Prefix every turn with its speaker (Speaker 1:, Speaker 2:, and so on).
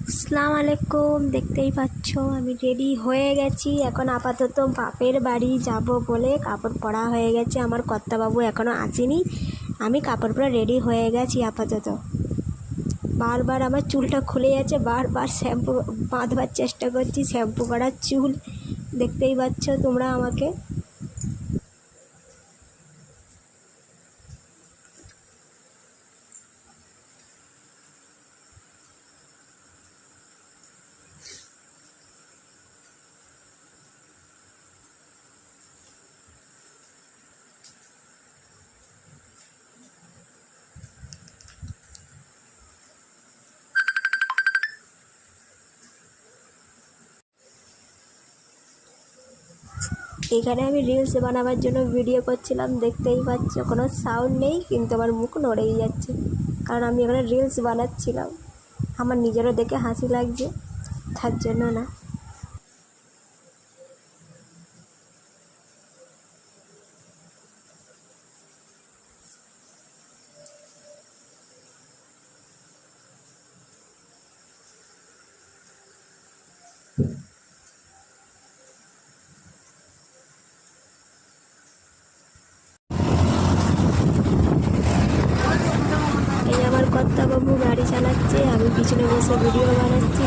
Speaker 1: আসসালামু আলাইকুম। দেখতেই পাচ্ছ আমি রেডি হয়ে গেছি। এখন আপাতত বাপের বাড়ি যাব বলে কাপড় পরা হয়ে গেছে। আমার কর্তাবাবু এখনও আসেনি। আমি কাপড় পরা রেডি হয়ে গেছি আপাতত। বারবার আমার চুলটা খুলে যাচ্ছে, বারবার শ্যাম্পু বাঁধবার চেষ্টা করছি। শ্যাম্পু করা চুল দেখতেই পাচ্ছ তোমরা আমাকে। এখানে আমি রিলস বানাবার জন্য ভিডিও করছিলাম, দেখতেই পাচ্ছ কোনো সাউন্ড নেই, কিন্তু আমার মুখ নড়েই যাচ্ছে, কারণ আমি এখানে রিলস বানাচ্ছিলাম। আমার নিজেরও দেখে হাসি লাগছে, তার জন্য না। এই আমার কর্তাবাবু গাড়ি চালাচ্ছে, আমি পিছনে বসে ভিডিও বানাচ্ছি।